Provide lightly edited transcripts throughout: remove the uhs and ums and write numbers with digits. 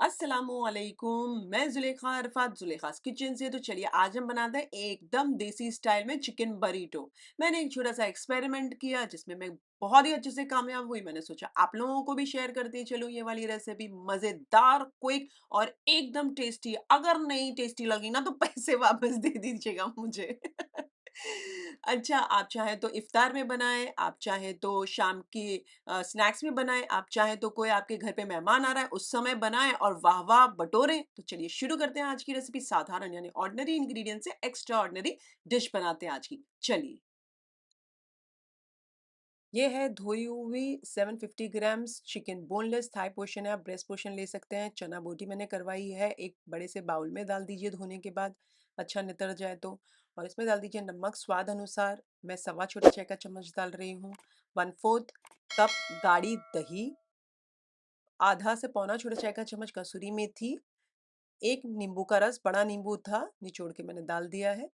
अस्सलामुअलैकुम। मैं जुलेखा अरफात जुलेखास किचन से। तो चलिए आज हम बनाते हैं एकदम देसी स्टाइल में चिकन बरीटो। मैंने एक छोटा सा एक्सपेरिमेंट किया जिसमें मैं बहुत ही अच्छे से कामयाब हुई। मैंने सोचा आप लोगों को भी शेयर करती चलो ये वाली रेसिपी, मजेदार, क्विक और एकदम टेस्टी। अगर नहीं टेस्टी लगी ना तो पैसे वापस दे दीजिएगा मुझे। अच्छा, आप चाहें तो इफ्तार में बनाएं, आप चाहें तो शाम की स्नैक्स में बनाएं, आप चाहें तो कोई आपके घर पे मेहमान आ रहा है उस समय बनाएं और वाह वाह बटोरें। तो चलिए शुरू करते हैं आज की रेसिपी। साधारण यानी ऑर्डिनरी इंग्रेडिएंट से एक्स्ट्रा ऑर्डिनरी डिश बनाते हैं आज की। चलिए, ये है धोई हुई 750 grams chicken, boneless thigh portion है, आप ब्रेस्ट पोर्शन ले सकते हैं। चना बोटी मैंने करवाई है, एक बड़े से बाउल में डाल दीजिए धोने के बाद, अच्छा नितर जाए तो। और इसमें डाल दीजिए नमक स्वाद अनुसार, मैं सवा छोटा चाय का चम्मच डाल रही हूँ। 1/4 कप गाढ़ी दही, आधा से पौना छोटा चाय का चम्मच कसूरी मेथी, एक नींबू का रस, बड़ा नींबू था निचोड़ के मैंने डाल दिया है।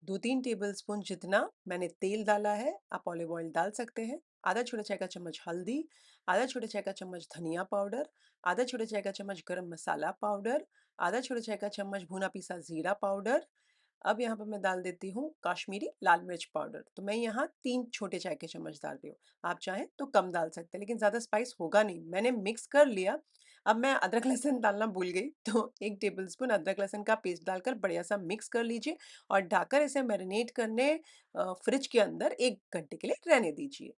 2-3 टेबलस्पून जितना मैंने तेल डाला है, आप ऑलिव ऑयल डाल सकते हैं। आधा छोटा चाय का चम्मच हल्दी, आधा छोटा चाय का चम्मच धनिया पाउडर, आधा छोटा चाय का चम्मच गरम मसाला पाउडर, आधा छोटा चाय का चम्मच भुना पिसा जीरा पाउडर। अब यहाँ पर मैं डाल देती हूँ काश्मीरी लाल मिर्च पाउडर। तो मैं यहाँ 3 छोटे चाय के चम्मच डाल रही हूँ। आप चाहें तो कम डाल सकते हैं, लेकिन ज़्यादा स्पाइस होगा नहीं। मैंने मिक्स कर लिया। अब मैं अदरक लहसुन डालना भूल गई, तो 1 टेबलस्पून अदरक लहसुन का पेस्ट डालकर बढ़िया सा मिक्स कर लीजिए और ढककर इसे मैरिनेट करने फ्रिज के अंदर 1 घंटे के लिए रहने दीजिए।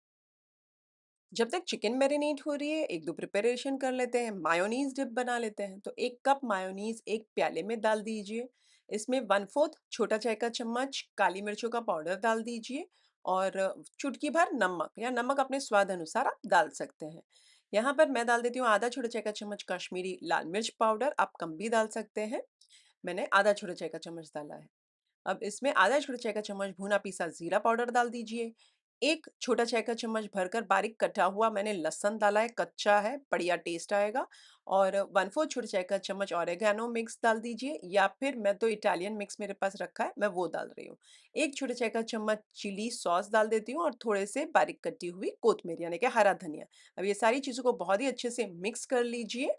जब तक चिकन मैरिनेट हो रही है, 1-2 प्रिपरेशन कर लेते हैं। मायोनीज़ डिप बना लेते हैं। तो 1 कप मायोनीज़ एक प्याले में डाल दीजिए। इसमें 1/4 छोटा चाय का चम्मच काली मिर्चों का पाउडर डाल दीजिए और चुटकी भर नमक, या नमक अपने स्वाद अनुसार आप डाल सकते हैं। यहाँ पर मैं डाल देती हूँ आधा छोटा चाय का चम्मच कश्मीरी लाल मिर्च पाउडर, आप कम भी डाल सकते हैं। मैंने आधा छोटा चाय का चम्मच डाला है। अब इसमें आधा छोटा चाय का चम्मच भुना पिसा जीरा पाउडर डाल दीजिए। 1 छोटा चाय का चम्मच भरकर बारीक कटा हुआ मैंने लहसुन डाला है, कच्चा है, बढ़िया टेस्ट आएगा। और 1/4 छोटा चाय का चम्मच ऑरिगैनो मिक्स डाल दीजिए, या फिर मैं तो इटालियन मिक्स मेरे पास रखा है, मैं वो डाल रही हूँ। 1 छोटा चाय का चम्मच चिली सॉस डाल देती हूँ और थोड़े से बारीक कटी हुई कोतमीर यानी कि हरा धनिया। अब ये सारी चीज़ों को बहुत ही अच्छे से मिक्स कर लीजिए।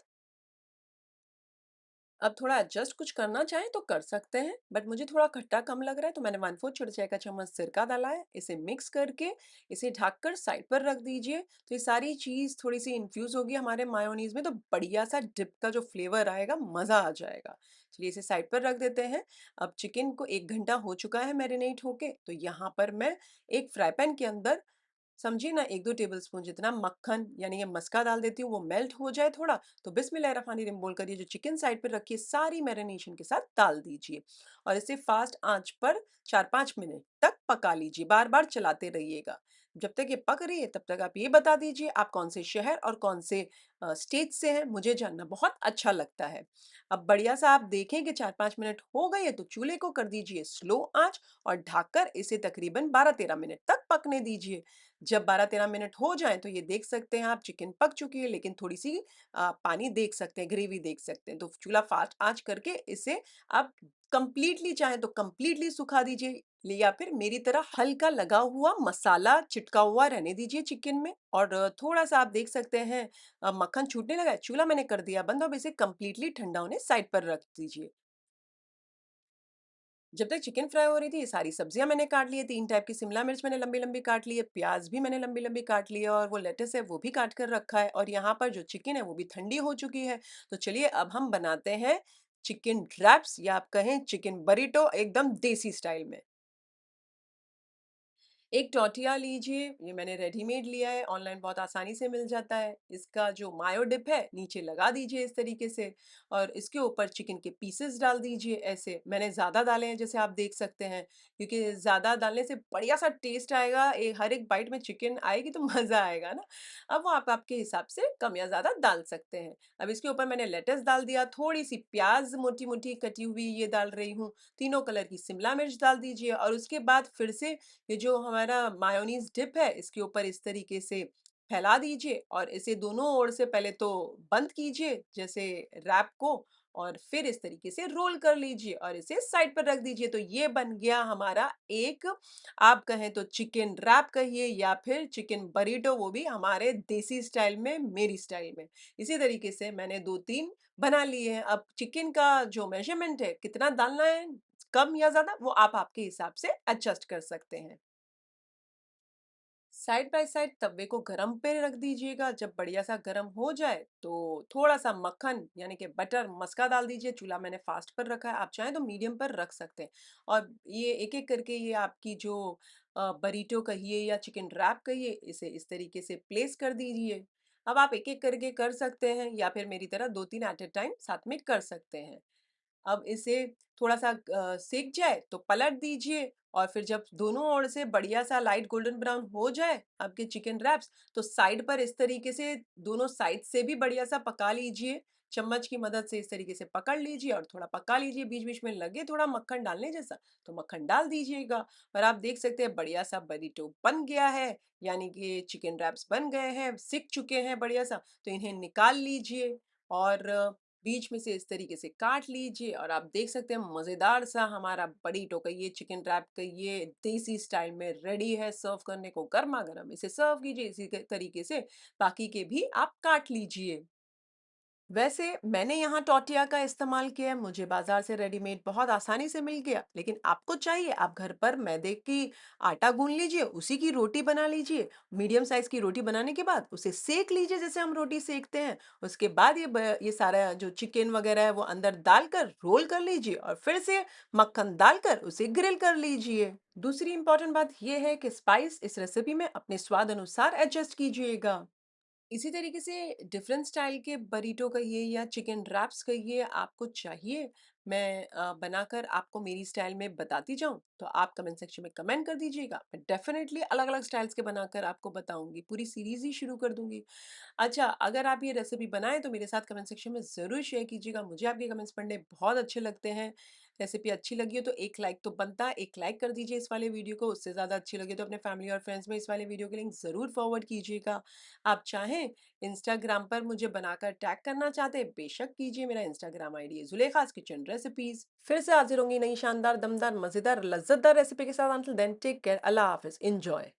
अब थोड़ा एडजस्ट कुछ करना चाहें तो कर सकते हैं, बट मुझे थोड़ा खट्टा कम लग रहा है तो मैंने 1/4 छोटे चाय का चम्मच सिरका डाला है। इसे मिक्स करके इसे ढककर साइड पर रख दीजिए। तो ये सारी चीज़ थोड़ी सी इन्फ्यूज़ होगी हमारे मायोनीज़ में, तो बढ़िया सा डिप का जो फ्लेवर आएगा, मज़ा आ जाएगा। चलिए इसे साइड पर रख देते हैं। अब चिकन को 1 घंटा हो चुका है मैरिनेट होके, तो यहाँ पर मैं एक फ्राई पैन के अंदर समझिए ना 1-2 टेबलस्पून जितना मक्खन यानी कि मस्का डाल देती हूँ, वो मेल्ट हो जाए थोड़ा, तो बिस्मिल्लाहिर्रहमानिर्रहीम बोलकर ये जो चिकन साइड पे रखी है सारी मैरिनेशन के साथ डाल दीजिए और इसे फास्ट आंच पर 4-5 मिनट तक पका लीजिए, बार-बार चलाते रहिएगा। जब तक ये पक रही है तब तक आप ये बता दीजिए आप कौन से शहर और कौन से स्टेट से हैं, मुझे जानना बहुत अच्छा लगता है। अब बढ़िया सा आप देखें कि 4-5 मिनट हो गए हैं तो चूल्हे को कर दीजिए स्लो आंच और ढककर इसे तकरीबन 12-13 मिनट तक पकने दीजिए। जब 12-13 मिनट हो जाएँ तो ये देख सकते हैं आप चिकन पक चुकी है, लेकिन थोड़ी-सी पानी देख सकते हैं, ग्रेवी देख सकते हैं। तो चूल्हा फास्ट आँच करके इसे आप कंप्लीटली चाहें तो कंप्लीटली सुखा दीजिए, या फिर मेरी तरह हल्का लगा हुआ मसाला चिटका हुआ रहने दीजिए चिकन में। और थोड़ा-सा आप देख सकते हैं मक्खन छूटने लगा है, चूल्हा मैंने कर दिया बंद। अब इसे कंप्लीटली ठंडा होने साइड पर रख दीजिए। जब तक चिकन फ्राई हो रही थी, ये सारी सब्जियाँ मैंने काट ली है। 3 टाइप की शिमला मिर्च मैंने लंबी-लंबी काट ली है, प्याज़ भी मैंने लंबी-लंबी काट ली है और वो लेट्स है वो भी काट कर रखा है और यहाँ पर जो चिकन है वो भी ठंडी हो चुकी है। तो चलिए अब हम बनाते हैं चिकन रैप्स, या आप कहें चिकन बरीटो एकदम देसी स्टाइल में। एक टॉर्टिया लीजिए, ये मैंने रेडीमेड लिया है, ऑनलाइन बहुत आसानी से मिल जाता है। इसका जो मायो डिप है, नीचे लगा दीजिए इस तरीके से और इसके ऊपर चिकन के पीसेस डाल दीजिए ऐसे। मैंने ज़्यादा डाले हैं जैसे आप देख सकते हैं, क्योंकि ज़्यादा डालने से बढ़िया-सा टेस्ट आएगा, हर एक बाइट में चिकन आएगी तो मज़ा आएगा ना। अब वो आप आपके हिसाब से कम या ज़्यादा डाल सकते हैं। अब इसके ऊपर मैंने लेट्स डाल दिया, थोड़ी-सी प्याज़ मोटी-मोटी कटी हुई ये डाल रही हूँ, तीनों कलर की शिमला मिर्च डाल दीजिए और उसके बाद फिर से ये जो हमारा मायोनीज़ डिप है, इसके ऊपर इस तरीके से फैला दीजिए और इसे दोनों ओर से पहले तो बंद कीजिए जैसे रैप को, और फिर इस तरीके से रोल कर लीजिए और इसे साइड पर रख दीजिए। तो ये बन गया हमारा एक, आप कहें तो चिकन रैप कहिए या फिर चिकन बरीटो, वो भी हमारे देसी स्टाइल में, मेरी स्टाइल में। इसी तरीके से मैंने 2-3 बना लिए हैं। अब चिकन का जो मेज़रमेंट है, कितना डालना है, कम या ज़्यादा, वो आप आपके हिसाब से एडजस्ट कर सकते हैं। साइड बाय साइड तवे को गरम पे रख दीजिएगा। जब बढ़िया सा गरम हो जाए तो थोड़ा सा मक्खन यानी कि बटर मस्का डाल दीजिए। चूल्हा मैंने फास्ट पर रखा है, आप चाहें तो मीडियम पर रख सकते हैं। और ये एक एक करके ये आपकी जो बरीटो कहिए या चिकन रैप कहिए, इसे इस तरीके से प्लेस कर दीजिए। अब आप एक एक करके कर सकते हैं या फिर मेरी तरह 2-3 एट ए टाइम साथ में कर सकते हैं। अब इसे थोड़ा-सा सेक जाए तो पलट दीजिए और फिर जब दोनों ओर से बढ़िया सा लाइट गोल्डन ब्राउन हो जाए आपके चिकन रैप्स, तो साइड पर इस तरीके से दोनों साइड से भी बढ़िया सा पका लीजिए। चम्मच की मदद से इस तरीके से पकड़ लीजिए और थोड़ा पका लीजिए। बीच-बीच में लगे थोड़ा मक्खन डालने जैसा, तो मक्खन डाल दीजिएगा और आप देख सकते हैं बढ़िया सा बरीटो बन गया है। यानी कि चिकन रैप्स बन गए हैं, सिक चुके हैं बढ़िया सा, तो इन्हें निकाल लीजिए और बीच में से इस तरीके से काट लीजिए और आप देख सकते हैं मज़ेदार सा हमारा बरीटो कहिए, चिकन रैप कहिए, देसी स्टाइल में रेडी है सर्व करने को गरमा-गरम। इसे सर्व कीजिए इसी के तरीके से, बाकी के भी आप काट लीजिए। वैसे मैंने यहाँ टॉर्टिया का इस्तेमाल किया है, मुझे बाज़ार से रेडीमेड बहुत आसानी से मिल गया, लेकिन आपको चाहिए आप घर पर मैदे की आटा गूँध लीजिए, उसी की रोटी बना लीजिए। मीडियम साइज़ की रोटी बनाने के बाद उसे सेक लीजिए जैसे हम रोटी सेकते हैं। उसके बाद ये सारा जो चिकन वग़ैरह है वो अंदर डालकर रोल कर लीजिए और फिर से मक्खन डालकर उसे ग्रिल कर लीजिए। दूसरी इम्पोर्टेंट बात ये है कि स्पाइस इस रेसिपी में अपने स्वाद अनुसार एडजस्ट कीजिएगा। इसी तरीके से डिफरेंट स्टाइल के बरीटो कहिए या चिकन रैप्स कहिए आपको चाहिए, मैं बनाकर आपको मेरी स्टाइल में बताती जाऊं, तो आप कमेंट सेक्शन में कमेंट कर दीजिएगा। मैं डेफिनेटली अलग अलग स्टाइल्स के बनाकर आपको बताऊंगी, पूरी सीरीज ही शुरू कर दूंगी। अच्छा, अगर आप ये रेसिपी बनाएँ तो मेरे साथ कमेंट सेक्शन में ज़रूर शेयर कीजिएगा। मुझे आपके कमेंट्स पढ़ने बहुत अच्छे लगते हैं। रेसिपी अच्छी लगी हो तो एक लाइक तो बनता है, एक लाइक कर दीजिए इस वाले वीडियो को। उससे ज़्यादा अच्छी लगी तो अपने फैमिली और फ्रेंड्स में इस वाले वीडियो के लिंक ज़रूर फॉरवर्ड कीजिएगा। आप चाहें इंस्टाग्राम पर मुझे बनाकर टैग करना चाहते हैं, बेशक कीजिए। मेरा इंस्टाग्राम आईडी है ज़ुलेखास किचन रेसिपीज़। फिर से हाज़िर होंगी नई शानदार, दमदार, मज़ेदार, लज़्ज़तदार रेसिपी के साथ। अंटिल देन टेक केयर, अल्लाह हाफ़िज़, एन्जॉय।